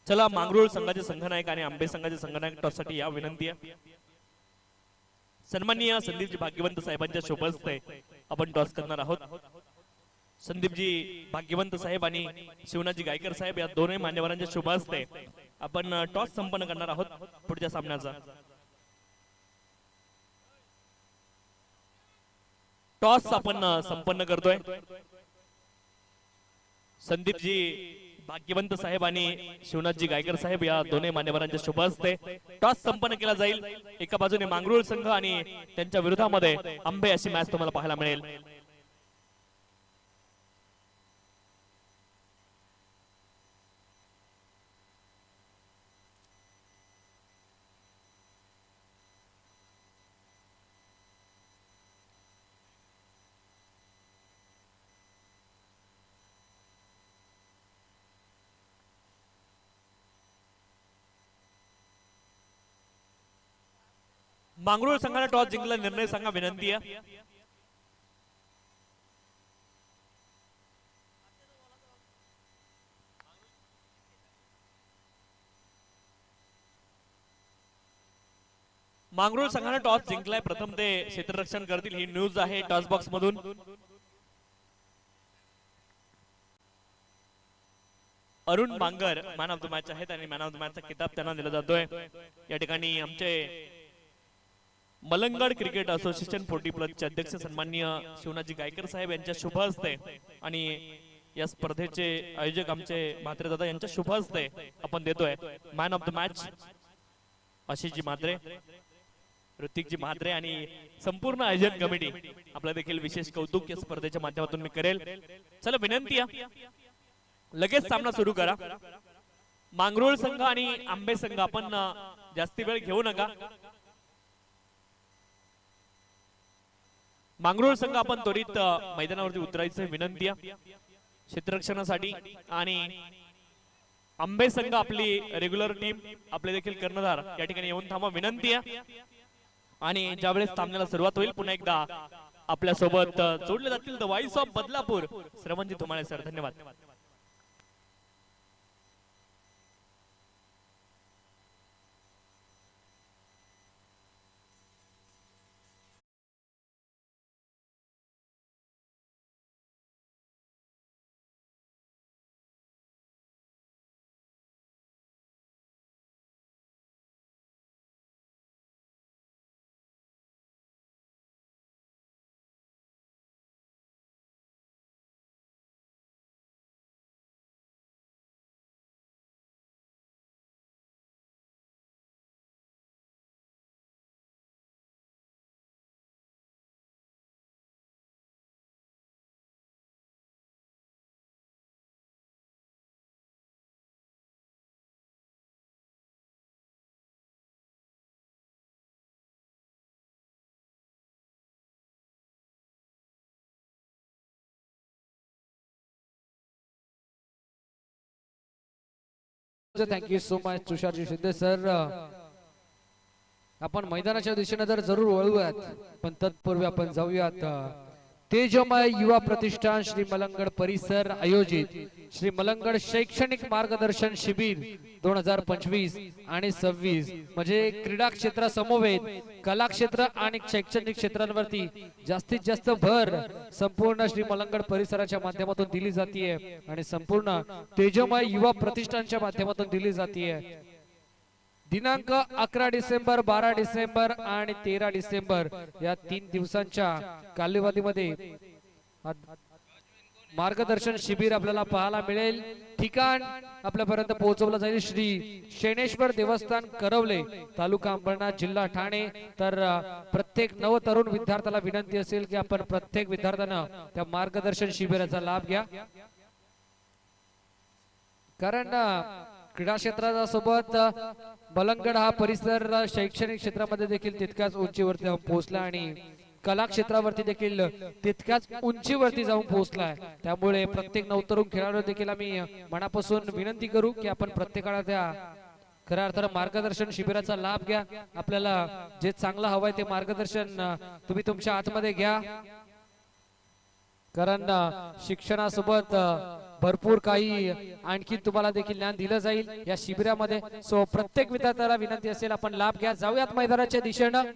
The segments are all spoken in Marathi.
चला मांगरूळ संघाचे संघनायक आणि आंबे संघाचे संघनायक टॉससाठी या विनंती आहे। सन्माननीय संदीपजी भाग्यवंत साहेबांच्या शोभस्ते आपण टॉस करणार आहोत। संदीपजी भाग्यवंत साहेब आणि शिवनाजी गायकर साहेब या दोन्ही मान्यवरांच्या शुभहस्ते आपण टॉस संपन्न करणार आहोत पुढच्या सामन्याचा। टॉस आपण संपन्न करतोय। संदीपजी भाग्यवंत साहेब आणि शिवनाथजी गायकर साहेब या दोन्ही मान्यवरांच्या शुभहस्ते टॉस संपन्न केला जाईल। एका बाजूने मांगरूळ संघ आणि त्यांच्या विरोधामध्ये आंबे अशी मॅच तुम्हाला पाहायला मिळेल। मांगरूळ संघाने टॉस जिंकला, निर्णय सांगा विनंती आहे। मांगरूळ संघाने टॉस जिंकलाय, प्रथम ते क्षेत्ररक्षण करतील ही न्यूज आहे टॉस बॉक्स मधून। अरुण मांगर मॅन ऑफ द मॅच आहेत आणि मॅन ऑफ द मॅचचा किताब त्यांना दिला जातोय। या ठिकाणी आमचे मलंगड क्रिकेट असोसिएशन 40+ चे अध्यक्ष सन्माननीय शिवनाजी गायकर साहेब यांच्या शुभ हस्ते आणि या स्पर्धेचे आयोजक आमचे म्हात्रे दादा यांच्या शुभ हस्ते आपण देतोय man of the match Ashishji Mhatre, Hrithikji Mhatre आणि संपूर्ण आयोजन कमिटी आपलं देखील विशेष कौतुक या स्पर्धेच्या माध्यमातून मी करेल। चला विनंती आहे लगेच सामना सुरू करा। मांगरूळ संघ आणि आंबे संघ आपण जास्ती वेळ घेऊ नका। मांगरूळ संघ आपण त्वरित मैदानावरती उतरायचं विनंती आहे क्षेत्ररक्षणासाठी आणि आंबे संघ आपली रेग्युलर टीम आपले देखील कर्णधार या ठिकाणी येऊन थांबा विनंती आहे। आणि ज्यावेळेस सामन्याला सुरुवात होईल पुन्हा एकदा आपल्या सोबत जोडले जातील the voice of Badlapur Shravanji Dhumale sir, धन्यवाद। Thank you so much Tusharji Shinde sir. आपण मैदानाच्या दिशेने तर जरूर वळूयात, पण तत्पूर्वी आपण जाऊयात तेजमय युवा प्रतिष्ठान श्री मलंगड परिसर आयोजित श्री मलंगड शैक्षणिक मार्गदर्शन शिबिर 2025 आणि 26 म्हणजे क्रीडा क्षेत्रासमवेत कला क्षेत्र आणि शैक्षणिक क्षेत्रांवरती जास्तीत जास्त भर संपूर्ण श्री मलंगड परिसराच्या माध्यमातून दिली जाते आणि संपूर्ण तेजमय युवा प्रतिष्ठानच्या माध्यमातून दिली जाते। दिनांक 11 डिसेंबर 12 डिसेंबर आणि 13 डिसेंबर या 3 दिवसांच्या कालावधीमध्ये मार्गदर्शन शिबिर आपल्याला पाहायला मिळेल। ठिकाण आपल्यापर्यंत पोहोचवलं जाईल श्री शेणेश्वर देवस्थान करवले, तालुका अंबरनाथ, जिल्हा ठाणे। तर प्रत्येक नवतरुण विद्यार्थ्याला विनंती असेल की आपण प्रत्येक विद्यार्थ्यानं त्या मार्गदर्शन शिबिराचा लाभ घ्या, कारण क्रीडा क्षेत्राच्या सोबत मलंगड हा परिसर शैक्षणिक क्षेत्रामध्ये देखील तितक्याच उंचीवरती जाऊन पोहोचला आणि कला क्षेत्रावरती देखील तितक्याच उंचीवरती जाऊन पोहोचलाय। त्यामुळे प्रत्येक नवतरुण खेळाडू देखील आम्ही मनापासून विनंती करू की आपण प्रत्येकाला त्या खऱ्या अर्थानं मार्गदर्शन शिबिराचा लाभ घ्या। आपल्याला जे चांगलं हवंय ते मार्गदर्शन तुम्ही तुमच्या आतमध्ये घ्या, कारण शिक्षणासोबत भरपूर काही आणखी तुम्हाला देखील ज्ञान दिलं जाईल या शिबिरामध्ये. सो प्रत्येक विद्यार्थ्याला विनंती असेल आपण लाभ घ्या. जाऊयात मैदानाच्या दिशेनं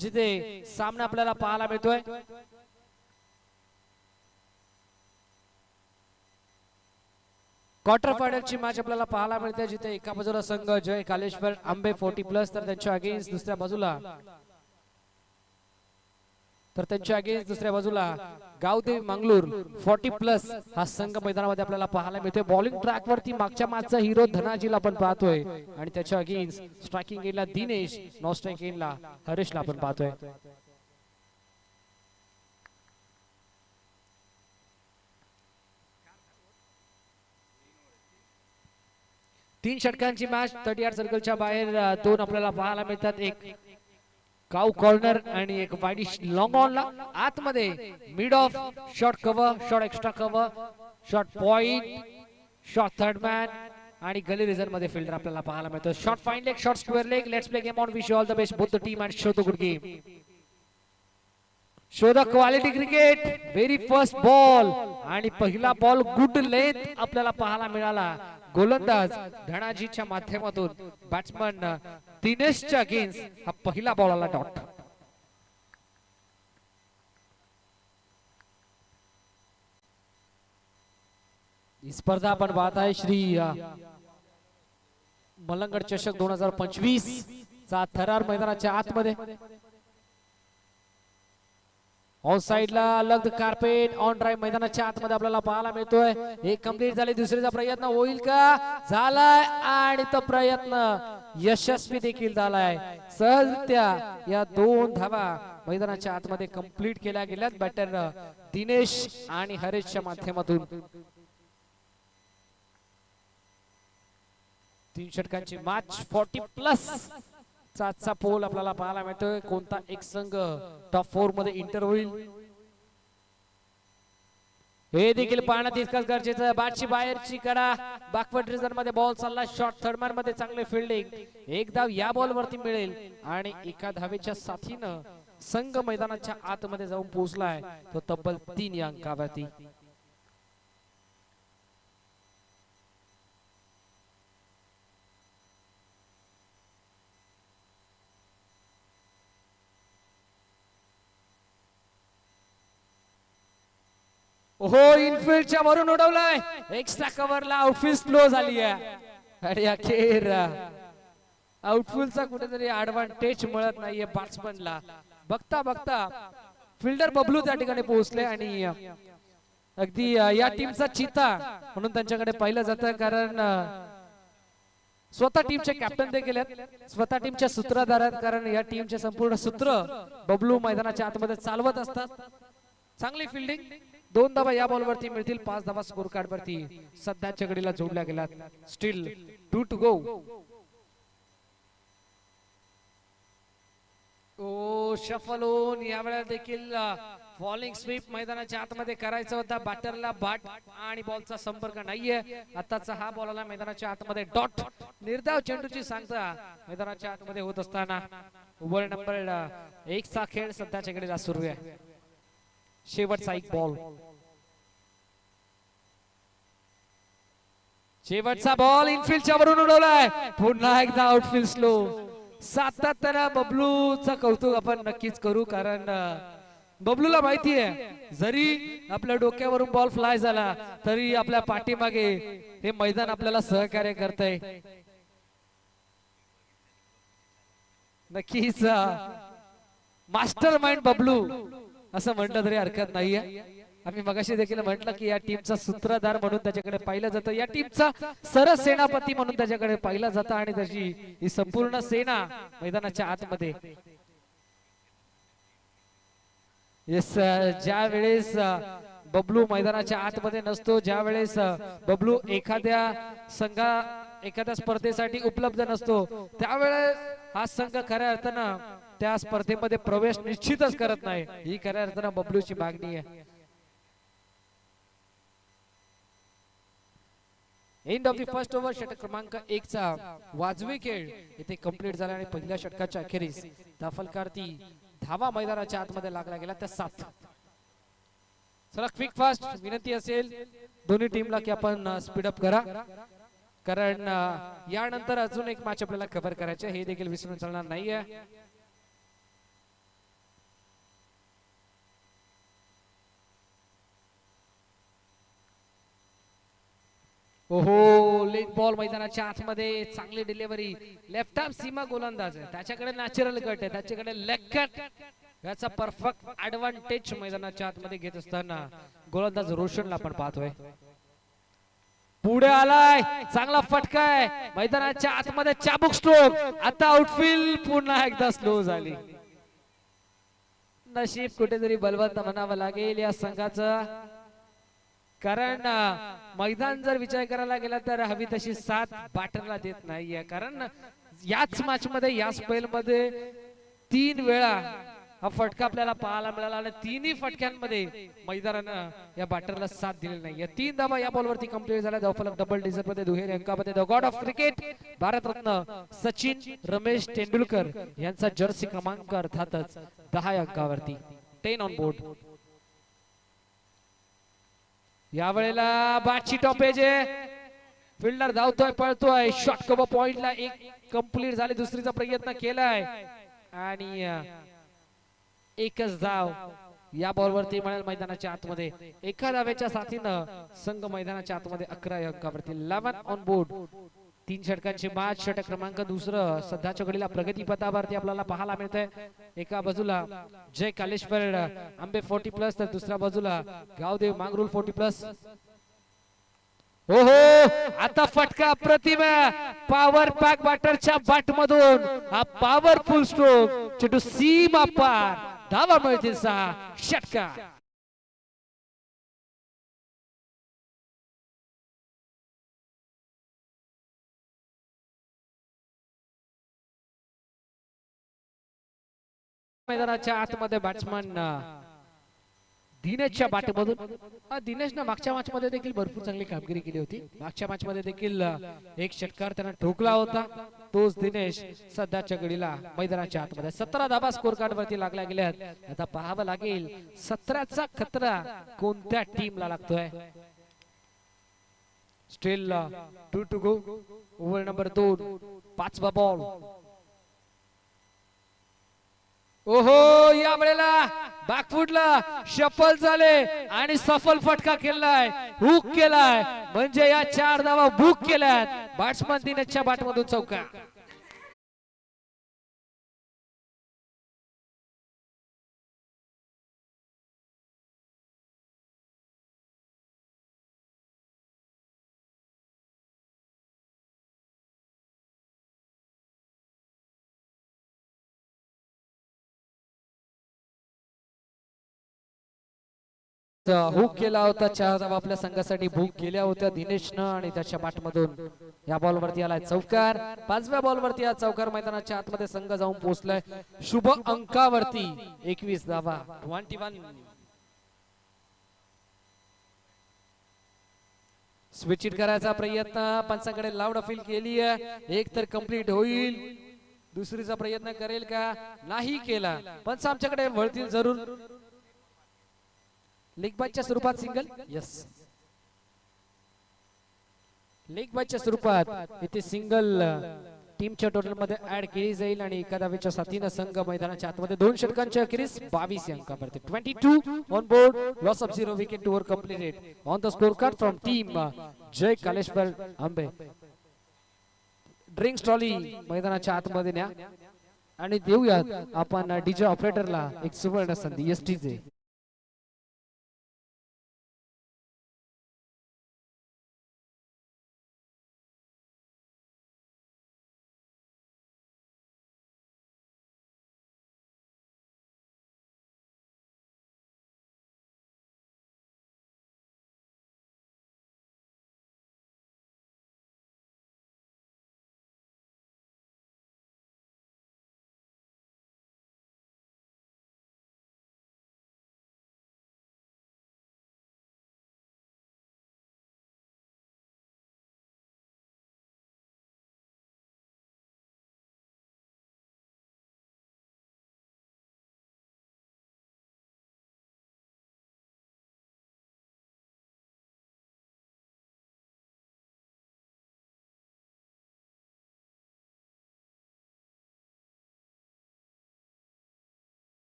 जिथे सामना आपल्याला पाहायला मिळतोय. क्वार्टर फायनलची मॅच आपल्याला पाहायला मिळते जिथे एका बाजूला संघ जय कालेश्वर आंबे 40+ तर त्यांच्या अगेन्स्ट दुसऱ्या बाजूला गावदेवी मंगळूर 40+ हा संघ मैदानामध्ये आपल्याला पाहायला मिळतोय. बॉलिंग ट्रॅक वरती मागच्या मॅचचा हिरो धनाजीला आपण पाहतोय आणि त्याच्या अगेन्स्ट स्ट्रायकिंग एंडला दिनेश, नॉन स्ट्रायकिंग एंडला हरीशला आपण पाहतोय. तीन षटकांची मॅच 30 सर्कलच्या बाहेर दोन आपल्याला पाहायला मिळतात. एक काउ कॉर्नर आणि एक वाईडिश लॉंग ऑनला आतमध्ये mid of short cover, short extra cover, short point, short third man आणि गली रिझन मध्ये फिल्डर आपल्याला पाहायला मिळतो. Short fine leg, short square leg. Let's play game on. Wish you all the best both the team and show the good game. Show the quality cricket. Very first ball आणि पहिला बॉल गुड लेंथ आपल्याला पाहायला मिळाला. गोलंदाज धनाजीच्या माध्यमातून बॅट्समन दिनेशच्या अगेन्स्ट हा पहिला बॉल आला डॉट. ही स्पर्धा आपण पाहत आहे श्री मलंगड चषक 2025 चा थरार मैदानाच्या आतमध्ये. ऑन साइडला अलग कार्पेट ऑन ड्राइव्ह मैदानाच्या आतमध्ये आपल्याला पाहायला मिळतोय. एक कंप्लीट झाले, दुसरीचा प्रयत्न होईल का? झालाय आणि तो प्रयत्न यशस्वी देखील झालाय. सहजरित्या या दोन धावा मैदानाच्या आतमध्ये कंप्लीट केल्या गेल्यात बॅटर दिनेश आणि हरेशच्या माध्यमातून. तीन षटकांची मॅच 40+ चा पोल आपल्याला पाहायला मिळतोय. कोणता एक संघ टॉप 4 मध्ये इंटर होईल हे देखील पाहणं तितकंच गरजेचं. बॅटची बाहेरची कडा, बॅकवर्ड रिझन मध्ये बॉल चालला. शॉर्ट थर्ड मॅन मध्ये चांगले फिल्डिंग. एक धाव या बॉल वरती मिळेल आणि एका धावेच्या साथीनं संघ मैदानाच्या आतमध्ये जाऊन पोहोचलाय तो तब्बल 3 या अंकावरती. हो इनफिल्डच्या वरून उडवलाय. एक्स्ट्रा कव्हरला आउटफील्ड स्लो झाली आहे आणि अखेर आउटफील्डचा कुठेतरी ऍडव्हान्टेज मिळत नाहीये बॅट्समनला. बघता बघता फिल्डर बबलू त्या ठिकाणी पोहोचले आणि अगदी या टीमचा चिता म्हणून त्यांच्याकडे पाहिलं जातं. कारण स्वतः टीमचे कॅप्टन देखील आहेत, स्वतः टीमच्या सूत्रधार आहेत. कारण या टीमचे संपूर्ण सूत्र बबलू मैदानाच्या आतमध्ये चालवत असतात. चांगली फिल्डिंग. 2 धावा या बॉल वरती मिळतील. 5 धावा स्कोर कार्ड वरती सध्याच्या घडीला जोडल्या गेल्यात. Still 2 to go. ओ शफल होऊन यावेळेला देखील फॉलिंग स्वीप मैदानाच्या आतमध्ये करायचा होता. बॅटरला बॅट आणि बॉलचा संपर्क नाहीये. आताचा हा बॉल आला मैदानाच्या आतमध्ये डॉट. निर्धाव चेंडूची सांगता मैदानाच्या आतमध्ये होत असताना ओव्हर नंबर 1 चा खेळ सध्याच्या घडीला सुरू आहे. शेवटचा एक बॉल. शेवटचा बॉल इनफिल्डच्या वरून उडवलाय. पुन्हा एकदा आउटफील्ड स्लो. सातत्यानं बबलूचं कौतुक आपण नक्कीच करू. कारण बबलूला माहिती आहे जरी आपल्या डोक्यावरून बॉल फ्लाय झाला तरी आपल्या पाठीमागे हे मैदान आपल्याला सहकार्य करतंय. नक्कीच मास्टर माइंड बबलू असं म्हटलं तरी हरकत नाहीये. आम्ही मगाशी देखील म्हटलं की या टीमचा सूत्रधार म्हणून त्याच्याकडे पाहिलं जातं. या टीमचा सरसेनापती म्हणून त्याच्याकडे पाहिलं जातं आणि त्याची ही संपूर्ण सेना मैदानाच्या आतमध्ये. ज्या वेळेस बबलू मैदानाच्या आतमध्ये नसतो, ज्या वेळेस बबलू एखाद्या स्पर्धेसाठी उपलब्ध नसतो, त्यावेळेस हा संघ खऱ्या अर्थानं त्या स्पर्धेमध्ये प्रवेश निश्चितच करत नाही. ही खऱ्या अर्थानं बबलूची मागणी आहे. End of the first over. षटक क्रमांक 1 चा वाजवी खेळ इथे कंप्लीट झाला आणि पहिल्या षटकाच्या अखेरीस धाफलकारती धावा मैदानाच्या आतमध्ये लागला गेला त्या 7. चला क्विक फास्ट विनंती असेल दोन्ही टीमला की आपण स्पीड अप करा, कारण यानंतर अजून एक मॅच आपल्याला कव्हर करायचे, हे देखील विसरून चालणार नाहीये. ओहो, लेग बॉल मैदानाच्या आतमध्ये, चांगली डिलिव्हरी, लेफ्ट आर्म सीमा गोलंदाज आहे, त्याच्याकडे नॅचरल कट आहे, त्याच्याकडे लेग कट, याचा परफेक्ट ऍडव्हान्टेज मैदानाच्या आतमध्ये घेत असताना गोलंदाज रोशनला आपण पाहतोय. पुढे आलाय, चांगला फटका आहे, मैदानाच्या आतमध्ये चाबूक स्ट्रोक, आता आउटफील्ड पुन्हा एकदा स्लो झाली. नशीब कुठेतरी बलवंत म्हणावं लागेल या संघाचं, कारण मैदान जर विचार करायला गेला तर हवी तशी साथ बॅटरला देत नाहीये, कारण याच मॅच मध्ये या स्पेल मध्ये 3 वेळा हा फटका आपल्याला पाहायला मिळाला आणि तिन्ही फटक्यांमध्ये मैदानानं या बॅटरला साथ दिली नाहीये. 3 धावा या बॉलवरती कंप्लीट झाल्या, धावफलक डबल डिजिट मध्ये दुहेरी अंकामध्ये. The god of cricket Bharat Ratna Sachin Ramesh Tendulkar यांचा जर्सी क्रमांक अर्थातच 10 अंकावरती, 10 ऑन बोर्ड. यावेळेला बॅटची टॉपेज आहे, फिल्डर धावतोय, पळतोय, शॉट कव्हर पॉइंटला एक कंप्लीट झाले, दुसरीचा प्रयत्न केलाय आणि एकच धाव या बॉलवरती मिळेल मैदानाच्या आतमध्ये. एका धावेच्या साथीनं संघ मैदानाच्या आतमध्ये 11 अंकावरती, 11 ऑन बोर्ड. 3 षटकांची मॅच, षटक क्रमांक दुसरं सध्याच्या घडीला प्रगतीपथावरती आपल्याला पाहायला मिळतंय. एका बाजूला जय कालेश्वर आंबे 40+, तर दुसऱ्या बाजूला गावदेव मांगरूळ 40+. ओहो, आता फटका अप्रतिम, पॉवर पॅक बॅटरच्या बॅट मधून हा पॉवरफुल स्ट्रोक, चेंडू सीमा पार, धावा मिळतील 6, षटका. मैदानाच्या आतमध्ये बॅट्समन दिनेशच्या बॅटमधून, दिनेशनं मागच्या मॅच मध्ये देखील भरपूर चांगली कामगिरी केली होती. मागच्या मॅच मध्ये देखील एक षटकार त्यांना ठोकला होता. तोच दिनेश सध्याच्या घडीला मैदानाच्या आतमध्ये 17 धाबा स्कोर कार्ड वरती लागल्या गेल्यात. आता पाहावं लागेल 17चा खतरा कोणत्या टीमला लागतोय. Still 2 to go, over number 2, 5वा बॉल. ओहो, या वेळेला बॅकफुटला शफल झाले आणि सफल फटका केलाय, हुक केलाय, म्हणजे या 4 धावा बुक केल्यात. बॅट्समन दिनेशच्या बॅटमधून चौका. हुक केला होता, 4 धावा आपल्या संघासाठी बुक केल्या होत्या दिनेशनं आणि त्याच्या बॅटमधून या बॉलवरती आलाय चौकार. 5व्या बॉलवरती हा चौकार मैदानाच्या आतमध्ये संघ जाऊन पोहोचलाय शुभ अंकावरती, 21 धावा, 21. स्विच इट करायचा प्रयत्न पंचाकडे लाऊड अपील केली आहे, एक तर कंप्लीट होईल, दुसरीचा प्रयत्न करेल का, नाही केला. पंच आमच्याकडे वळतील जरूर. लेग बायच्या स्वरूपात सिंगल, यस, लेग बायच्या स्वरूपात इथे सिंगल टीमच्या टोटल मध्ये ऍड केली जाईल आणि एका धावेच्या साथीनं संघ मैदानाच्या आतमध्ये 2 षटकांच्या अखेरीस 22 अंकावरती. 22 on board, loss of 0 wicket, over completed on the score card from team Jai Kaleshwar Ambe. Drinks trolley मैदानाच्या आतमध्ये न्या आणि देऊयात आपण डीजे ऑपरेटरला एक सुवर्ण संधी एसटीचे.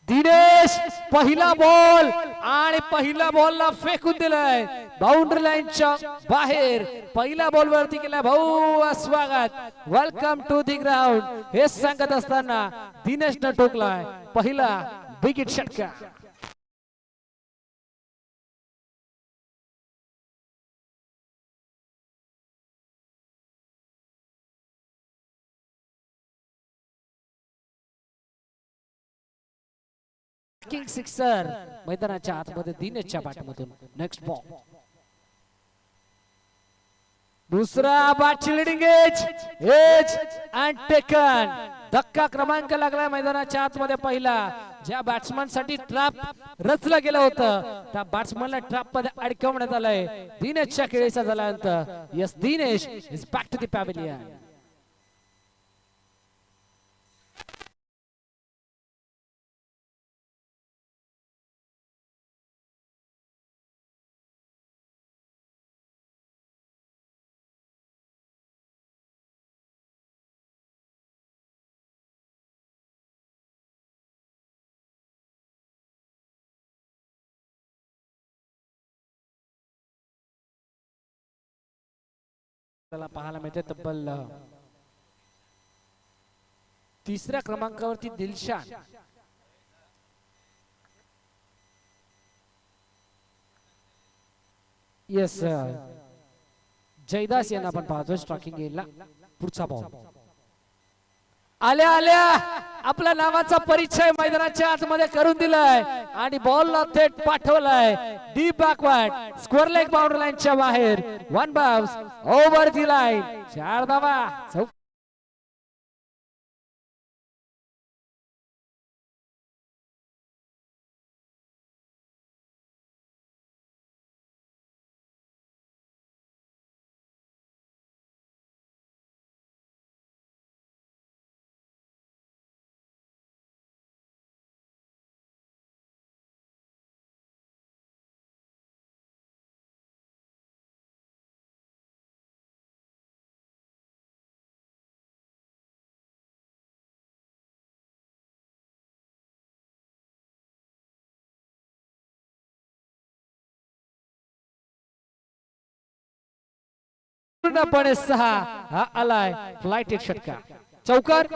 दिनेश पहिला बॉल आणि पहिल्या बॉलला फेकून दिलाय बाउंड्री लाईनच्या बाहेर. पहिल्या बॉल वरती केलाय भाऊ स्वागत, वेलकम टू दी ग्राउंड हे सांगत असताना दिनेशनं ठोकलाय पहिला विकेट षटकार. किंग सिक्सर मैदानाच्या आतमध्ये दिनेशच्या बॅटमधून. नेक्स्ट बॉल दुसरा बॅटची लीडिंग एज अँड टेकन. धक्का क्रमांक लागला मैदानाच्या आतमध्ये पहिला. ज्या बॅट्समन साठी ट्रॅप रचलं गेलं होतं त्या बॅट्समनला ट्रॅप मध्ये अडकवण्यात आलंय. दिनेशच्या खेळीचा झाल्यानंतर yes Dinesh is back to the pavilion. पाहायला मिळते तब्बल तिसऱ्या क्रमांकावरती दिलशान. येस जयदास यांना आपण पाहतोय स्ट्रायकिंग गेला. पुढचा बॉल आल्या आल्या आपल्या नावाचा परिचय मैदानाच्या आतमध्ये करून दिलाय आणि बॉलला थेट पाठवलाय deep backward square leg boundary लाईनच्या बाहेर. वन बाउन्स ओव्हर दी लाईन. 4 धावा. पूर्णपणे 6 हा आलाय फ्लाइट एक षटकार. चौकार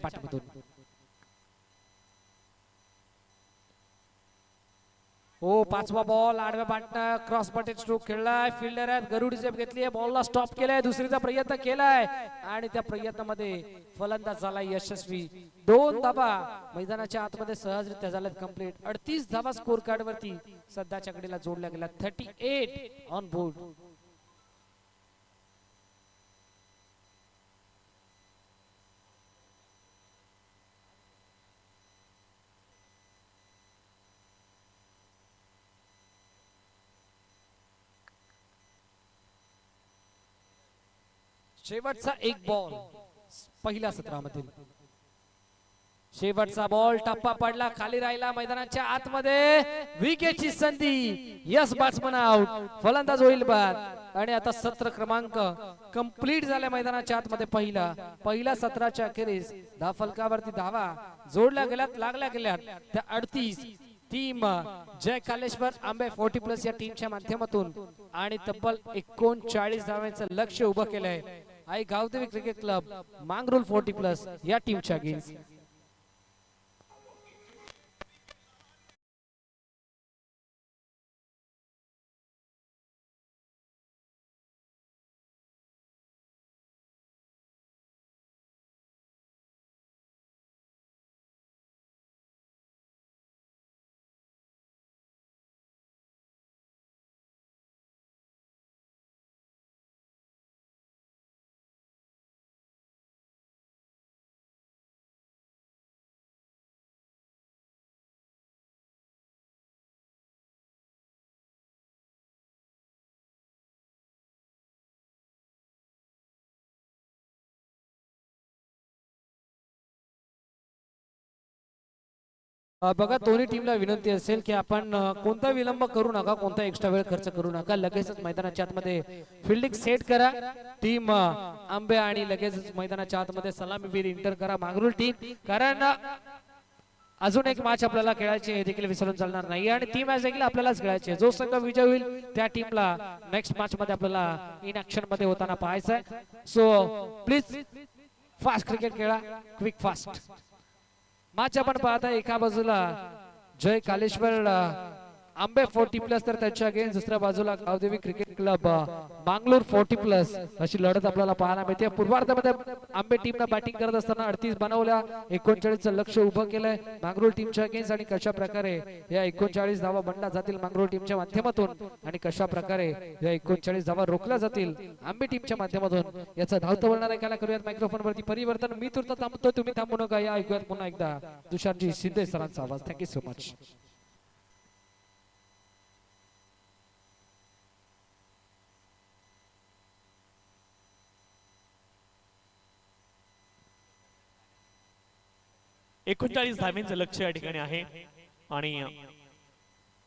पाठमधून. हो पाचवा बॉल आडव्या बॅटनं क्रॉस बटेड स्ट्रोक खेळलाय. फिल्डर आहेत गरुड झेप घेतली आहे. बॉलला स्टॉप केलाय. दुसरीचा प्रयत्न केलाय आणि त्या प्रयत्नामध्ये फलंदाज झाला यशस्वी. 2 धावा मैदानाच्या आतमध्ये सहजरित्या झाल्यात कंप्लीट. 38 धावा स्कोर कार्ड वरती सध्याच्या घडीला जोडल्या गेल्या. 38 ऑन बोर्ड. शेवटचा एक बॉल पहिल्या सत्रामध्ये. शेवटचा बॉल टप्पा पडला, खाली राहिला, मैदानाच्या आतमध्ये विकेटची संधी. यस बॅट्समन आउट, फलंदाज होईल बाद. आणि आता सत्र क्रमांक कंप्लीट झाल्या मैदानाच्या आतमध्ये. पहिल्या सत्राच्या अखेरीस धाव फलकावरती धावा जोडल्या गेल्यात, लागल्या गेल्यात त्या 38. टीम जय कालेश्वर आंबे 40+ या टीमच्या माध्यमातून आणि तब्बल 39 धावांचं लक्ष्य उभं केलंय आई गावदेवी क्रिकेट क्लब मांगरूळ 40+ या टीमच्या अगेन्स्ट. बघा, दोन्ही टीमला विनंती असेल की आपण कोणता विलंब करू नका, कोणता एक्स्ट्रा वेळ खर्च करू नका. लगेचच मैदानाच्या आतमध्ये फिल्डिंग सेट करा टीम आंबे आणि लगेचच मैदानाच्या आतमध्ये सलामीवीर इंटर करा मांगरूळ टीम. कारण अजून एक मॅच आपल्याला खेळायची हे देखील विसरून चालणार नाही आणि ती मॅच देखील आपल्यालाच खेळायची. जो संघ विजय होईल त्या टीमला नेक्स्ट मॅच मध्ये आपल्याला इन ऍक्शन मध्ये होताना पाहायचं आहे. सो प्लीज फास्ट क्रिकेट खेळा, क्विक फास्ट. मॅच आपण पाहता एका बाजूला जय कालेश्वर आंबे 40+ तर त्यांच्या अगेन्स्ट दुसऱ्या बाजूला गावदेवी क्रिकेट क्लब मांगरूळ 40+ अशी लढत आपल्याला पाहायला मिळते. पूर्वार्धामध्ये आंबे टीमला बॅटिंग करत असताना 38 बनवल्या, 39चं लक्ष उभं केलंय मांगरूळ टीमच्या अगेन्स्ट. आणि कशा प्रकारे या 39 धावा बनल्या जातील मांगरूळ टीमच्या माध्यमातून आणि कशा प्रकारे या 39 धावा रोखल्या जातील आंबे टीमच्या माध्यमातून याचा धावता बोलणार ऐकायला करूयात मायक्रोफोन वरती परिवर्तन. मी तुर्त थांबतो, तुम्ही थांबू नका. या ऐकूयात पुन्हा एकदा तुषारजी शिंदे सरांचा आवाज. Thank you so much. 39 धावांचं लक्ष या ठिकाणी आहे आणि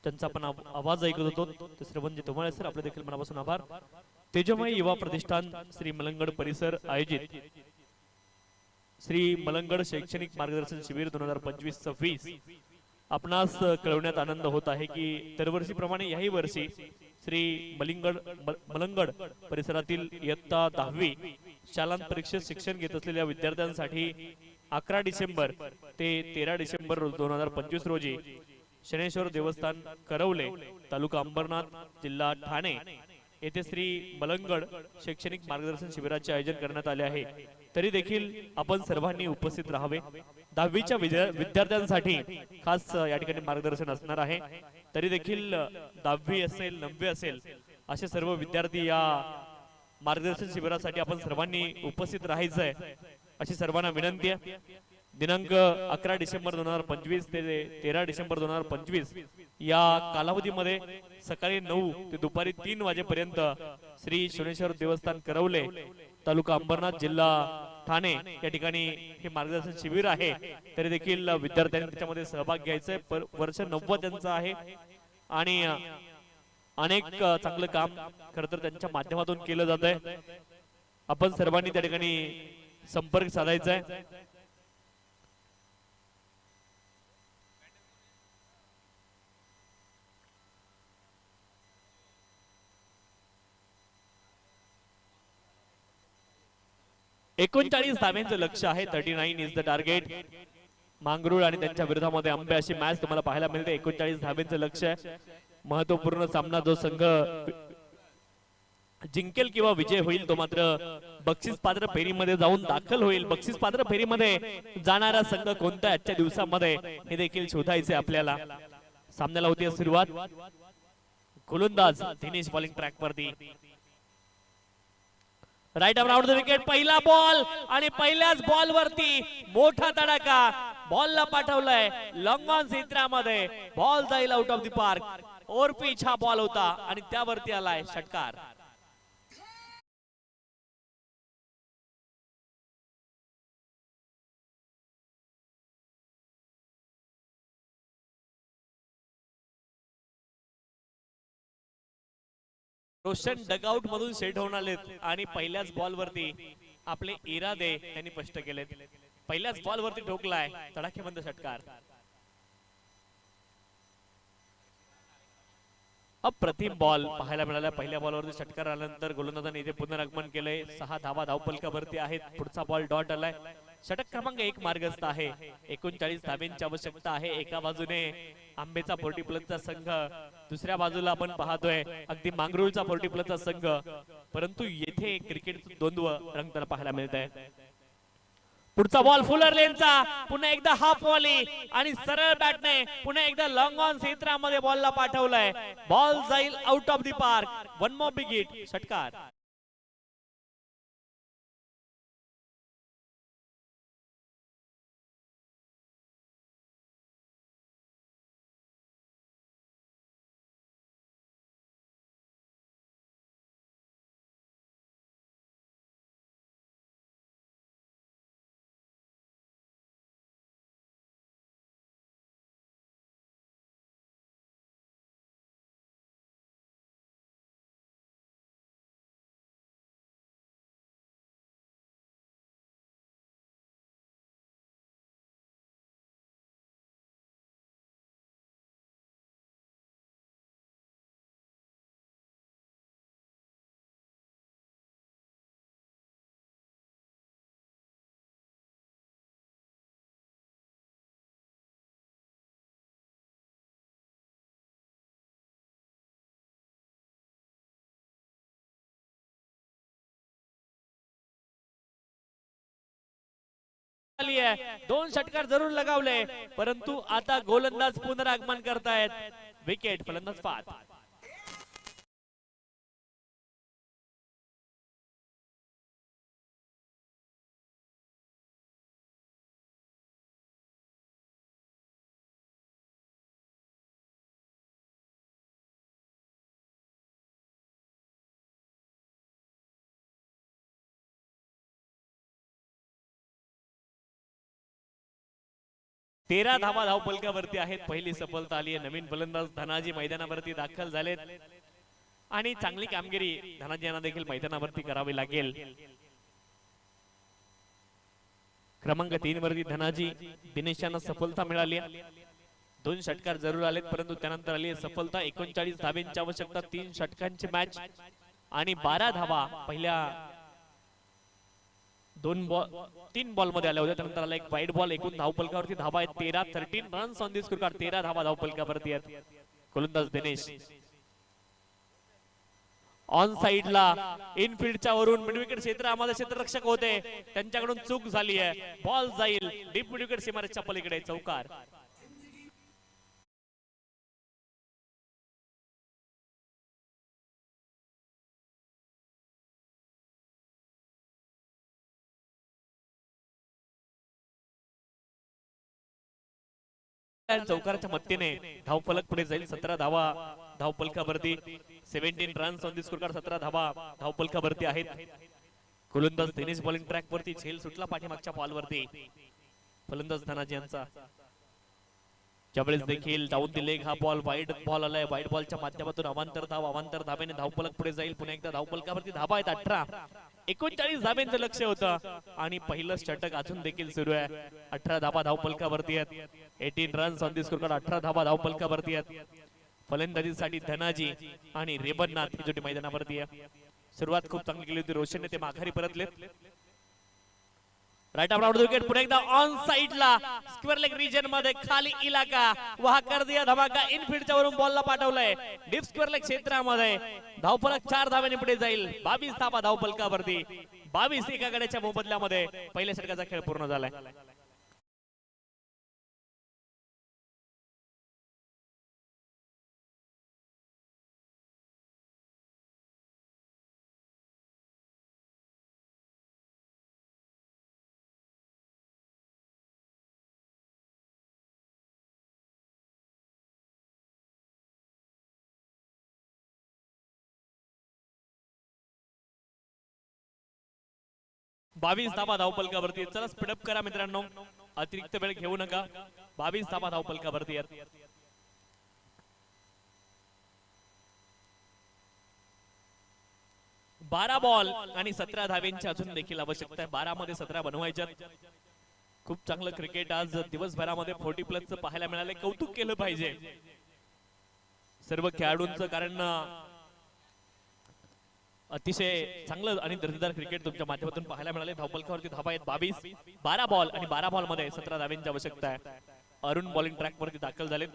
त्यांचा आपण आवाज ऐकत होतो. तिसरे म्हणजे तुम्हाला सर आपले देखील मनापासून आभार. तेजमय युवा प्रतिष्ठान श्री मलंगड परिसर आयोजित श्री मलंगड शैक्षणिक मार्गदर्शन शिबिर 2025-26 आपणास कळवण्यात आनंद होत आहे की दरवर्षीप्रमाणे याही वर्षी श्री मलंगड परिसरातील इयत्ता 10वी शालांत परीक्षेत शिक्षण घेत असलेल्या विद्यार्थ्यांसाठी 11 डिसेंबर ते 13 डिसेंबर 2025 रोजी शनेश्वर देवस्थान करवले तालुका अंबरनाथ जिल्हा ठाणे येथे श्री मलंगड शैक्षणिक मार्गदर्शन शिबिराचे आयोजन करण्यात आले आहे. तरी देखील आपण सर्वांनी उपस्थित राहावे. 10वीच्या विद्यार्थ्यांसाठी खास या ठिकाणी मार्गदर्शन असणार आहे. तरी देखील 10वी असेल 9वी असेल असे सर्व विद्यार्थी या मार्गदर्शन शिबिरासाठी आपण सर्वांनी उपस्थित राहायचं आहे अशी सर्वांना विनंती आहे. दिनांक 11 डिसेंबर 2025 ते 13 डिसेंबर 2025 या कालावधीमध्ये सकाळी 9 ते दुपारी 3 वाजेपर्यंत श्री शनेश्वर देवस्थान करवले तालुका अंबरनाथ जिल्हा ठाणे या ठिकाणी हे मार्गदर्शन शिबिर आहे. तरी देखील विद्यार्थ्यांनी त्याच्यामध्ये सहभाग घ्यायचा आहे. वर्ष 90 त्यांचं आहे आणि अनेक चांगलं काम खरं तर त्यांच्या माध्यमातून केलं जात आहे. आपण सर्वांनी त्या ठिकाणी संपर्क साधायचा आहे. एकोणचाळीस धावांचं लक्ष आहे. 39 इज द टार्गेट. मांगरूळ आणि त्यांच्या विरोधामध्ये आंबे अशी मॅच तुम्हाला पाहायला मिळते. 39 धावांचं लक्ष आहे. महत्वपूर्ण सामना जो संघ जिंकेल किंवा विजय होईल तो मात्र बक्षीस पात्र फेरीमध्ये जाऊन दाखल होईल. बक्षीस पात्र फेरीमध्ये जाणारा संघ कोणता आजच्या दिवसामध्ये हे देखील शोधायचे आपल्याला. सामन्याला होती सुरुवात. गोलंदाज दिनेश बॉलिंग ट्रॅक वरती. Right around the wicket. पहिला बॉल आणि पहिल्याच बॉल वरती मोठा तडाखा. बॉलला पाठवलाय लॉंग ऑन क्षेत्रामध्ये. बॉल जाईल out of the park. Over pitch हा बॉल होता आणि त्यावरती आलाय षटकार. रोशन डगआउट मधून सेट होऊन आलेत आणि पहिल्याच बॉल वरती आपले इरादे त्यांनी स्पष्ट केलेत. पहिल्याच बॉल वरती ठोकलाय तडाखेबंद षटकार. अप्रतिम बॉल पाहायला मिळाला. पहिल्या बॉलवरती षटकार आल्यानंतर गोलंदाजाने इथे पुनरागमन केलंय. 6 धावा धावफलकावरती आहेत. पुढचा बॉल डॉट आलाय. षटक क्रमांक 1 मार्गस्थ आहे. 39 धाब्यांची आवश्यकता आहे. एका बाजूने आंबेचा 40 प्लसचा संघ, दुसऱ्या बाजूला आपण पाहतोय अगदी मांगरूळचा 40 प्लसचा संघ. परंतु येथे क्रिकेट द्वंद्व रंगताना पाहायला मिळत आहे. पुढचा बॉल फुलर लेनचा, पुन्हा एकदा हाफ वॉली आणि सरळ बॅटने पुन्हा एकदा लॉंग ऑन क्षेत्रामध्ये बॉलला पाठवलाय. बॉल जाईल out of the park. One more big hit. षटकार. दोन षटकार जरूर लगावले, परंतु आता गोलंदाज पुनरागमन करतायत. विकेट. फलंदाज बाद. तेरा धावा धावफलकावरती आहेत. पहिली सफलता आली आहे. नवीन फलंदाज धनाजी मैदानावरती दाखल झालेत आणि चांगली कामगिरी धनाजी यांना देखील मैदानावरती करावी लागेल. क्रमांक 3 वरती धनाजी दिनेश यांना सफलता मिळाली. 2 षटकार जरूर आलेत, परंतु त्यानंतर आली सफलता. 39 धाब्यांची आवश्यकता. 3 षटकांची मॅच आणि 12 धावा पहिल्या 3 बॉल मध्ये आल्या होत्या. त्यानंतर आला एक वाईड बॉल. एकूण धावफलकावरती धावा आहेत 13. 13 रन्स ऑन दी स्कोरकार्ड. 13 धावा धावफलकावरती आहेत. गोलंदाज दिनेश ऑन साइडला इनफिल्डच्या वरून मिडविकेट क्षेत्रामध्ये क्षेत्ररक्षक होते, त्यांच्याकडून चूक झाली आहे. बॉल जाईल डीप मिडविकेट सीमारेषेच्या पलीकडे. चौकार. चौकाराच्या मदतीने धावफलक पुढे जाईल. 17 धावा धावफलकावरती. 17 रन्स ऑन दी स्कोरकार्ड. 17 धावा धावफलकावरती आहेत. गोलंदाज दिनेश बॉलिंग ट्रॅक वरती. झेल सुटला पाठीमागच्या बॉल वरती. फलंदाज धनाजी यांचा ज्यावेळेस देखील डाऊन दी लेग हा बॉल वाईड बॉल आलाय. वाईड बॉलच्या माध्यमातून अवांतर धाव. अवांतर धाब्याने धावफलक पुढे जाईल. पुन्हा एकदा धावफलकावरती धावा आहेत 18. 39 धाब्यांचं लक्ष होतं आणि पहिलं षटक अजून देखील सुरू आहे. 18 धावा धावफलकावरती आहेत. 18 रन्स ऑन दी स्कोरकार्ड. 18 धावा धावफलकावरती आहेत. फलंदाजीसाठी धनाजी आणि रेबननाथ ही जोडी मैदानावरती आहे. सुरुवात खूप चांगली केली होती. रोशनने ते माघारी परतलेत. Right out wicket. पुन्हा एकदा ऑन साइडला स्क्वेअर लेग रिजन मध्ये खाली इलाका वहा कर दिया धमाका. इनफिल्डच्या वरून बॉलला पाठवलंय डीप स्क्वेअर लेग क्षेत्रामध्ये. धावफलक 4 धाव्याने पुढे जाईल. 22 धावा धावफलकावरती. 22 एका गड्याच्या मोबदल्यामध्ये पहिल्या षटकाचा खेळ पूर्ण झालाय. बावीस धावा धावफलकावरती. चला स्पीडअप करा मित्रांनो, अतिरिक्त वेळ घेऊ नका. 22 धावा धावफलकावरती आहेत. 12 बॉल आणि 17 धावेंची अजून देखील आवश्यकता आहे. 12 मध्ये 17 बनवायच्या. खूप चांगलं क्रिकेट आज दिवसभरामध्ये 40+ पाहायला मिळाले. कौतुक केलं पाहिजे सर्व खेळाडूंचं, कारण अतिशय चांगलं आणि दर्जेदार क्रिकेट तुमच्या माध्यमातून पाहायला मिळाले. धावफलकावरती धावा आहेत 22. 12 बॉल आणि 12 बॉल मध्ये 17 धावेंची आवश्यकता आहे. अरुण बॉलिंग ट्रॅक वरती दाखल झाले.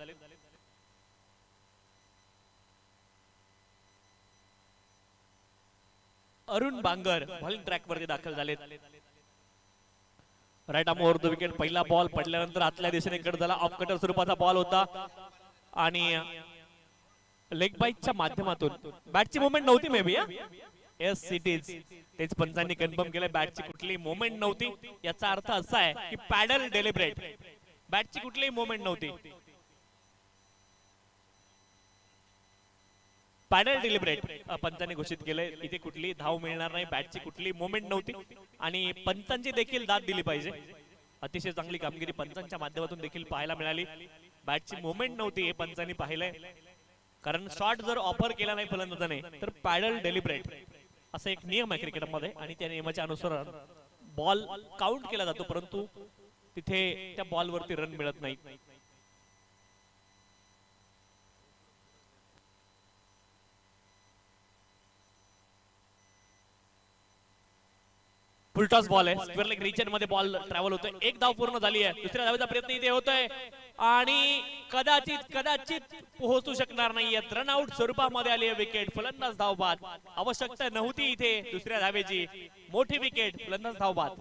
अरुण बांगर बॉलिंग ट्रॅक वरती दाखल झालेत. Right arm over the wicket. पहिला बॉल पडल्यानंतर आतल्या दिशेने कट झाला. ऑफ कटर स्वरूपाचा बॉल होता आणि लेग बाईकच्या माध्यमातून बॅटची मुवमेंट नव्हती may be. Yes it is. तेच पंचांनी कन्फर्म केलं, बॅटची कुठलीही मुवमेंट नव्हती. याचा अर्थ असा आहे की पॅडल डेलिब्रेट. बॅटची कुठलीही मुवमेंट नव्हती. पॅडल डेलिब्रेट पंचांनी घोषित केलंय. इथे कुठली धाव मिळणार नाही, बॅटची कुठली मुवमेंट नव्हती आणि पंचांची देखील दाद दिली पाहिजे. अतिशय चांगली कामगिरी पंचांच्या माध्यमातून देखील पाहायला मिळाली. बॅटची मुवमेंट नव्हती हे पंचांनी पाहिलंय, कारण शॉट जर ऑफर केला नाही फलंदाजाने तर पॅडल डेलिब्रेट असा एक नियम आहे क्रिकेटमध्ये आणि त्या नियमाच्या अनुसार बॉल काउंट केला जातो, परंतु तिथे त्या बॉलवरती रन मिळत नाही. फुलटॉस बॉल आहे. स्क्वेअर लेग रिजन मध्ये बॉल ट्रॅव्हल होतोय. एक धाव पूर्ण झाली आहे. दुसऱ्या धावेचा प्रयत्न इथे होतोय आणि कदाचित पोहोचू शकणार नाहीये. रनआउट स्वरूपामध्ये आली आहे विकेट. फलंदाज धावबाद. आवश्यकता नव्हती इथे दुसऱ्या धावेची. मोठी विकेट. फलंदाज धावबाद.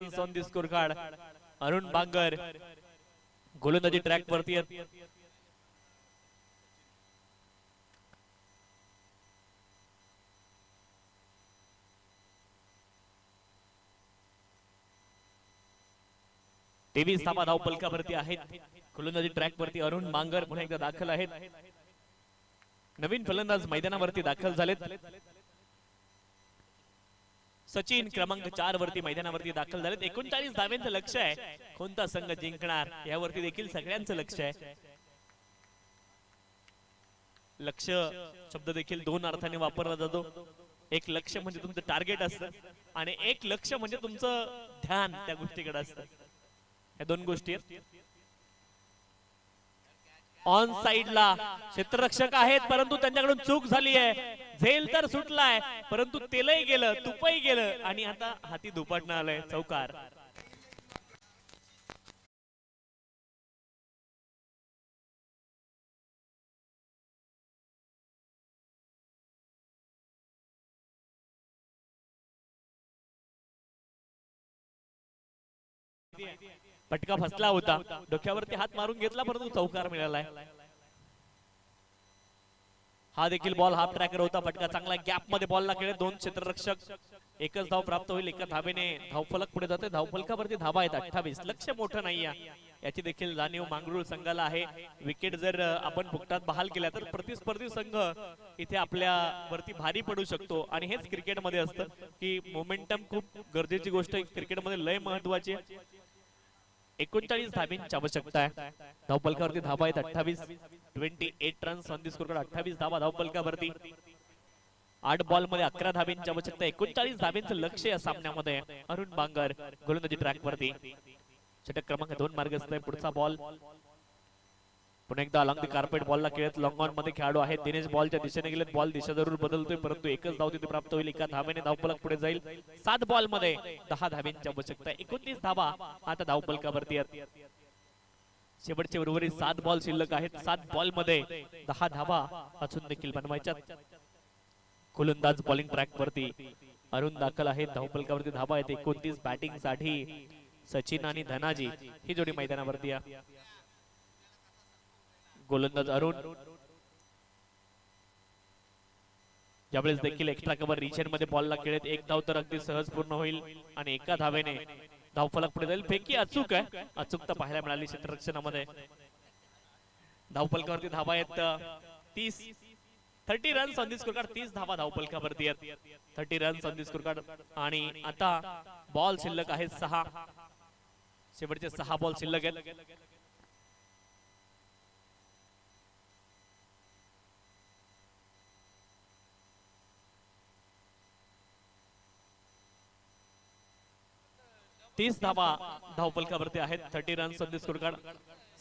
On the score card Arun Bangar गोलंदाजी ट्रॅक वरती आहेत. तेवीस धावा धाव पलकावरती आहेत. गोलंदाजी ट्रॅक वरती अरुण बांगर पुन्हा एकदा दाखल आहेत. नवीन फलंदाज मैदानावरती दाखल झालेत. सचिन क्रमांक 4 वरती मैदानावरती दाखल झालेत. 39 धावेंचं लक्ष आहे. कोणता संघ जिंकणार यावरती देखील सगळ्यांचं लक्ष आहे. लक्ष शब्द देखील दोन अर्थाने वापरला जातो. एक लक्ष म्हणजे तुमचं टार्गेट असतं आणि एक लक्ष म्हणजे तुमचं ध्यान त्या गोष्टीकडे असतं. या दोन गोष्टी आहेत. ऑन साइडला क्षेत्ररक्षक आहेत, परंतु त्यांच्याकडून चूक झाली आहे. झेल तर सुटलाय, परंतु तेलही गेलं, तुपही गेलं आणि आता हाती दुपाटणं आलंय. चौकार. पटका फसला होता, डोक्यावरती हात मारून घेतला, परंतु चौकार मिळालाय. हा देखील बॉल हाफ ट्रॅकर होता. पटका चांगला गॅप मध्ये बॉलला खेळले. दोन क्षेत्ररक्षक. एकच धाव प्राप्त होईल. एका धावेने धावफलक पुढे जाते. धावफलकावरती धावा आहेत 28. लक्ष मोठं नाहीये याची देखील जाणीव मांगरूळ संघाला आहे. विकेट जर आपण फुकटात बहाल केल्या तर प्रतिस्पर्धी संघ इथे आपल्या वरती भारी पडू शकतो आणि हेच क्रिकेटमध्ये असतं की मोमेंटम खूप गरजेची गोष्ट आहे. क्रिकेटमध्ये लय महत्वाची आहे. 39 धावांची आवश्यकता आहे. धावफलकावरती धावा आहेत 28. 28 रन्स ऑन दी स्कोर. 28 धावा धावफलकावरती. 8 बॉल मध्ये 11 धावांची आवश्यकता. 39 धावांचं लक्ष या सामन्यामध्ये. अरुण बांगर गोलंदाजी ट्रॅक वरती. षटक क्रमांक 2 मार्गस्थ आहे. पुढचा बॉल पुन्हा एकदा अलॉंग दी कार्पेट बॉलला खेळत लॉंग ऑन मध्ये खेळाडू आहेत. दिनेश बॉलच्या दिशेने गेलेत. बॉल दिशा जरूर बदलतोय, परंतु एकच धाव तिथे प्राप्त होईल. एका धावेने धावफलक पुढे जाईल. 7 बॉल मध्ये 10 धावांची आवश्यकता आहे. 29 धावा आता धावफलकावरती आहेत. शेवटचे उर्वरित 7 बॉल शिल्लक आहेत. 7 बॉल मध्ये 10 धावा अजून देखील बनवायच्या. गोलंदाज बॉलिंग ट्रॅक वरती अरुण दाखल आहेत. धावफलकावरती धावा आहेत 29. बॅटिंग साठी सचिन आणि धनाजी ही जोडी मैदानावरती आहे. गोलंदाज अरुण ज्यावेळेस देखील एक्स्ट्रा कव्हर रिजन मध्ये बॉलला खेळत एक धाव तर अगदी सहज पूर्ण होईल आणि एका धावेने धावफलक पुढे जाईल. फेकी अचूक आहे, अचूकता पाहायला मिळाली क्षेत्ररक्षणामध्ये. धावफलकावरती धावा आहेत 30 रन्स ऑन दी स्कोरकार्ड. 30 धावा धावफलकावरती आहेत, 30 रन्स ऑन दी स्कोरकार्ड. आणि आता बॉल शिल्लक आहेत 6. शेवटचे 6 बॉल शिल्लक आहेत. तीस धावा धावफलकावरती आहेत. 30 runs on the scorecard.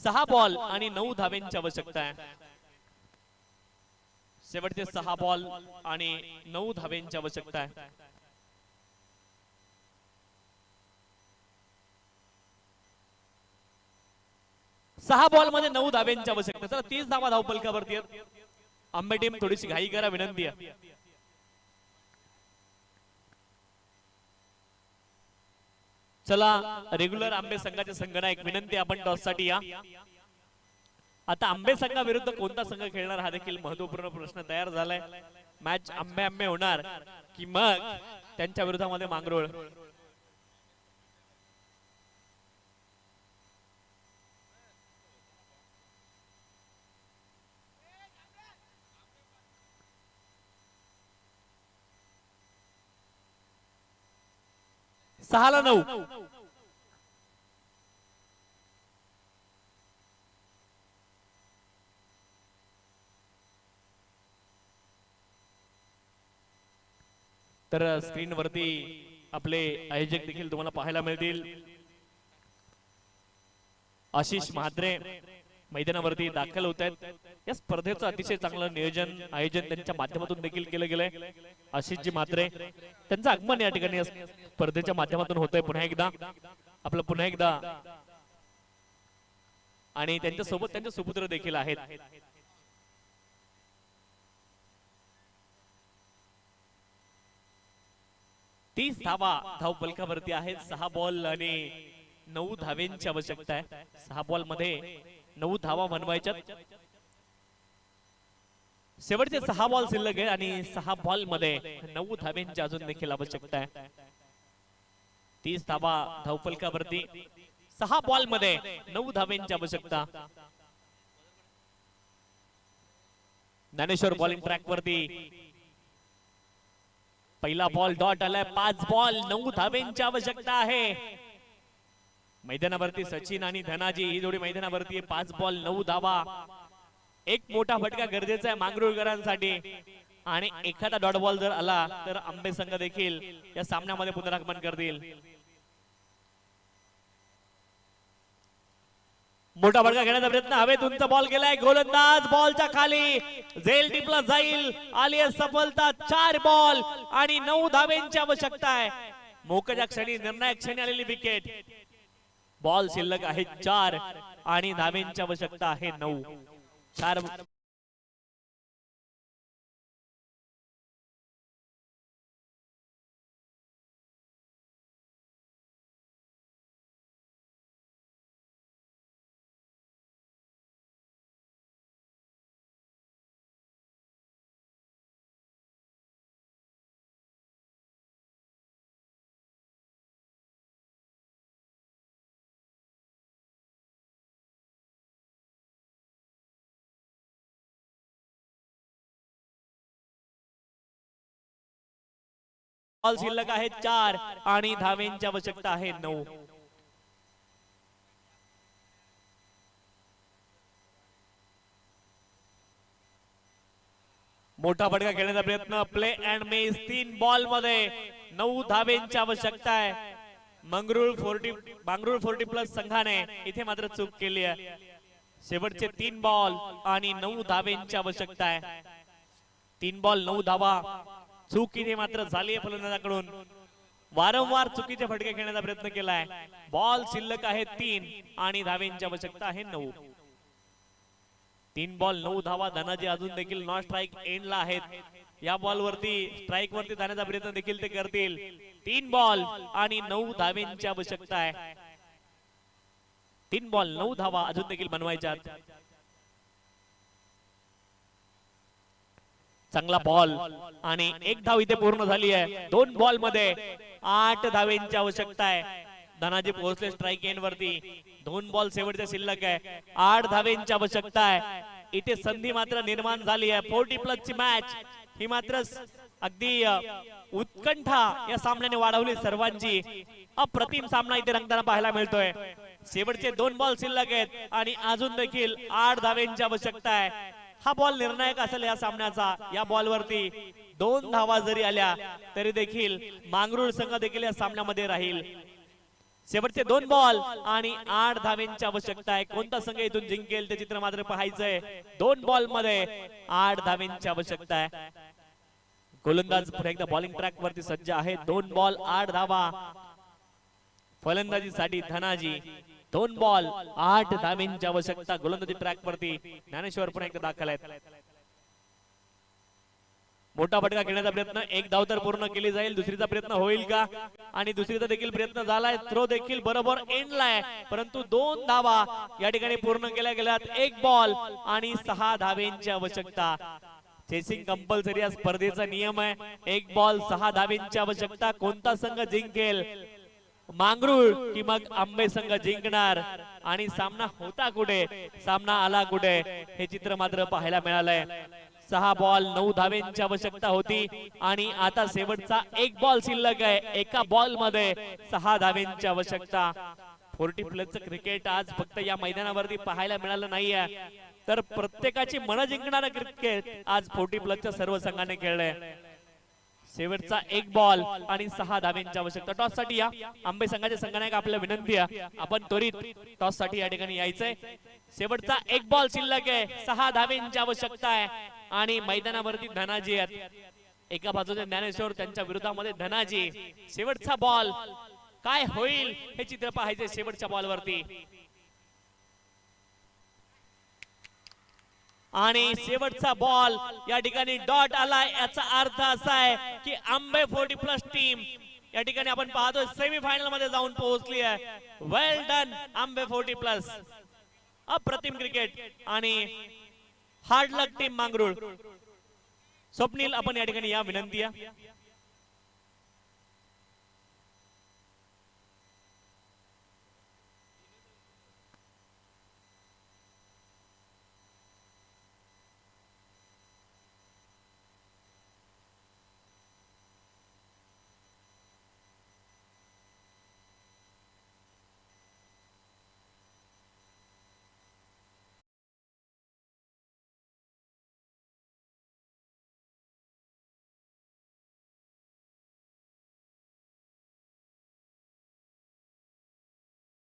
6 ball आणि 9 धावेंची आवश्यकता आहे. शेवटचे 6 बॉल आणि 9 धावेंची आवश्यकता आहे. सहा बॉल मध्ये 9 धावेंची आवश्यकता. चला 30 धावा धावफलकावरती आहेत. आंबे टीम थोडीशी घाई करा, विनंती आहे. चला रेग्युलर आंबे संघाचे संघनायक विनंती, आपण टॉस साठी या. आता आंबे संघाविरुद्ध कोणता संघ खेळणार हा देखील महत्वपूर्ण प्रश्न तयार झालाय. मॅच आंबे आंबे होणार की मग त्यांच्या विरोधामध्ये मांगरोळ. सहाला 9. तर स्क्रीन वरती आपले आयोजक देखील तुम्हाला पाहायला मिळतील. आशिष म्हात्रे मैदानावरती दाखल होत आहेत. या स्पर्धेचं अतिशय चांगलं नियोजन आयोजन त्यांच्या माध्यमातून देखील केलं गेलंय. आशिषजी म्हात्रे त्यांचं आगमन या ठिकाणी स्पर्धेच्या माध्यमातून होतंय पुन्हा एकदा. आपलं पुन्हा एकदा आणि त्यांच्या सोबत त्यांचे सुपुत्र देखील आहेत. तीस धावा धावफलकावरती आहेत. 6 बॉल आणि 9 धावेंची आवश्यकता आहे. 6 बॉल मध्ये 9 धावा बनवायच्या. शेवटचे 6 बॉल शिल्लक आहे आणि 6 बॉल मध्ये 9 धावेंची अजून देखील आवश्यकता आहे. 30 धावा धावफलकावरती, 6 बॉल मध्ये 9 धावेंची आवश्यकता. ज्ञानेश्वर बॉलिंग ट्रॅक वरती पहिला बॉल डॉट आलाय. 5 बॉल 9 धावेंची आवश्यकता आहे. मैदानावरती सचिन आणि धनाजी ही जोडी मैदानावरती. 5 बॉल 9 धावा. एक मोठा फटका गरजेचा आहे मांगरुळकरांसाठी आणि एखादा डॉट बॉल जर आला तर आंबे संघ देखील या सामन्यामध्ये पुनरागमन करतील. मोठा फटका घेण्याचा प्रयत्न, हवेत उंच बॉल गेलाय. गोलंदाज बॉलच्या खाली झेल टिपला जाईल. आली आहे सफलता. 4 बॉल आणि 9 धावेंची आवश्यकता आहे. मोकळ्या क्षणी, निर्णायक क्षणी आलेली विकेट. बॉल शिल्लक आहे 4 आणि धावेंची आवश्यकता आहे 9. 4 बॉल शिल्लक आहे 4 आणि धावेंची आवश्यकता आहे 9. मोठा फटका खेळण्याचा प्रयत्न, प्ले अँड मिस. 3 बॉल मध्ये 9 धावेंची आवश्यकता आहे. मंगरुळ 40 प्लस संघाने इथे मात्र चूक केली आहे. शेवटचे 3 बॉल आणि 9 धावेंची आवश्यकता आहे. 3 बॉल 9 धावा. चूक इथे मात्र झाली आहे फलंदाजाकडून. वारंवार चुकीचे फटके खेळण्याचा प्रयत्न केलाय. बॉल शिल्लक आहे 3 आणि धावेंची आवश्यकता आहे 9. 3 बॉल 9 धावा. धनाजी अजून देखील नॉट स्ट्राईक एंडला आहेत. या बॉल वरती स्ट्राईक वरती जाण्याचा प्रयत्न देखील ते करतील. 3 बॉल आणि 9 धावेंची आवश्यकता आहे. 3 बॉल 9 धावा अजून देखील बनवायच्या. चांगला बॉल आणि एक धाव इथे पूर्ण झाली आहे. 2 बॉल मध्ये 8 धावेंची आवश्यकता आहे. धनाजी पोहोचले स्ट्राईक एंड वरती. 2 बॉल शेवटच्या शिल्लक आहे. 8 धावेंची आवश्यकता आहे. इथे संधी मात्र निर्माण झाली आहे. 40+ ची मॅच ही मात्र अगदी उत्कंठा या सामन्याने वाढवली सर्वांची. अप्रतिम सामना इथे रंगताना पाहायला मिळतोय. शेवटचे 2 बॉल शिल्लक आहेत आणि अजून देखील 8 धावेंची आवश्यकता आहे. हा बॉल निर्णायक असेल या सामन्याचा. या बॉल वरती 2 धावा जरी आल्या तरी देखील मांगरूळ संघ देखील या सामन्यामध्ये राहील. शेवटचे 2 बॉल आणि 8 धावेंची आवश्यकता आहे. कोणता संघ इथून जिंकेल ते चित्र मात्र पाहायचंय. 2 बॉल मध्ये 8 धावेंची आवश्यकता आहे. गोलंदाज पुन्हा एकदा बॉलिंग ट्रॅक वरती सज्ज आहे. 2 बॉल 8 धावा. फलंदाजीसाठी धनाजी. 2 बॉल 8 धावेंची आवश्यकता. गोलंदाजी ट्रॅक वरती ज्ञानेश्वर पुन्हा एकदा दाखल आहेत. मोठा फटका घेण्याचा प्रयत्न. 1 धाव तर पूर्ण केली जाईल. दुसरीचा प्रयत्न होईल का? आणि दुसरीचा देखील प्रयत्न झालाय. थ्रो देखील बरोबर एंडला आहे. परंतु 2 धावा या ठिकाणी पूर्ण केल्या गेल्यात. 1 बॉल आणि 6 धावेंची आवश्यकता. चेसिंग कंपल्सरी या स्पर्धेचा नियम आहे. 1 बॉल 6 धावेंची आवश्यकता. कोणता संघ जिंकेल? मांगरूळ की मग आंबे संघ जिंकणार? आणि सामना होता कुठे, सामना आला कुठे, हे चित्र मात्र पाहायला मिळालंय. 6 बॉल 9 धावेंची आवश्यकता होती आणि आता शेवटचा 1 बॉल शिल्लक आहे. एका बॉल मध्ये 6 धावेंची आवश्यकता. 40+ क्रिकेट आज फक्त या मैदानावरती पाहायला मिळालं नाहीये, तर प्रत्येकाची मन जिंकणारं क्रिकेट आज 40+ सर्व संघाने खेळलंय. शेवटचा 1 बॉल आणि 6 धावेंची आवश्यकता. टॉस साठी या आंबे संघाचे संघनायक आपल्याला विनंती आहे, आपण त्वरित टॉस साठी या ठिकाणी यायचंय. शेवटचा 1 बॉल शिल्लक आहे. 6 धावेंची आवश्यकता आहे आणि मैदानावरती धनाजी आहेत. एका बाजूने ज्ञानेश्वर, त्यांच्या विरोधामध्ये धनाजी. शेवटचा बॉल काय होईल हे चित्र पाहायचे. शेवटच्या बॉल वरती आणि शेवटचा बॉल या ठिकाणी डॉट आला. याचा अर्थ असा आहे की आंबे 40+ टीम या ठिकाणी आपण पाहतोय सेमी फायनल मध्ये जाऊन पोहोचली आहे. वेल डन आंबे 40+. अप्रतिम क्रिकेट आणि हार्ड लक टीम मांगरूळ. स्वप्नील आपण या ठिकाणी या विनंती आहे.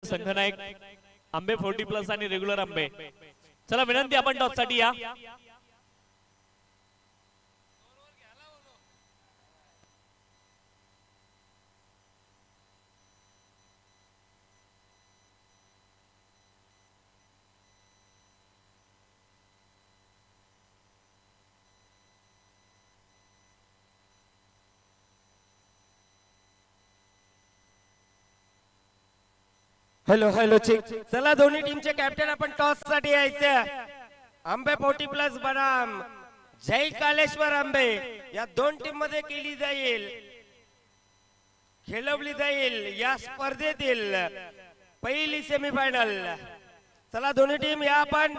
संघनायक आंबे 40+ आणि रेग्युलर आंबे. चला विनंती, आपण टॉस साठी या. Hello hello check. चला दोन्ही टीमचे कॅप्टन आपण टॉस साठी यायचे. आंबे 40+ बनाम जय कालेश्वर आंबे या 2 टीम मध्ये केली जाईल, खेळवली जाईल या स्पर्धेतील पहिली सेमीफायनल. चला दोन्ही टीम या आपण,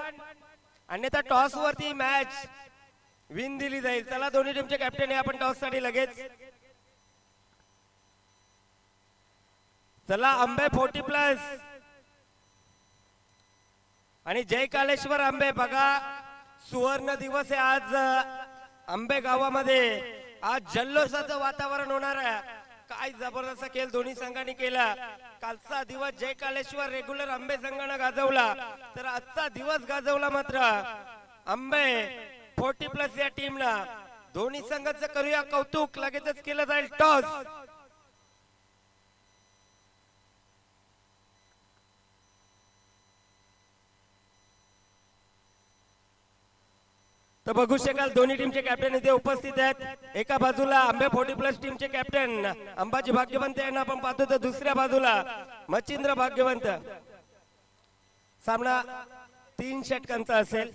अन्यथा टॉस वरती मॅच विन दिली जाईल. चला दोन्ही टीमचे कॅप्टन या आपण टॉस साठी लगेच. चला आंबे 40+ आणि जय कालेश्वर आंबे. बघा सुवर्ण दिवस आहे आज आंबे गावामध्ये. आज जल्लोषाचं वातावरण होणार आहे. काय जबरदस्त खेळ दोन्ही संघांनी केला. कालचा दिवस जय कालेश्वर रेग्युलर आंबे संघानं गाजवला, तर आजचा दिवस गाजवला मात्र आंबे 40+ या टीमला. दोन्ही संघाचं करूया कौतुक. लगेचच केलं जाईल टॉस. तर बघू शकाल दोन्ही टीमचे कॅप्टन इथे उपस्थित आहेत. एका बाजूला आंबे 40+ टीमचे कॅप्टन अंबाजी भाग्यवंत यांना आपण पाहतो, तर दुसऱ्या बाजूला मच्छिंद्र भाग्यवंत. सामना 3 षटकांचा असेल.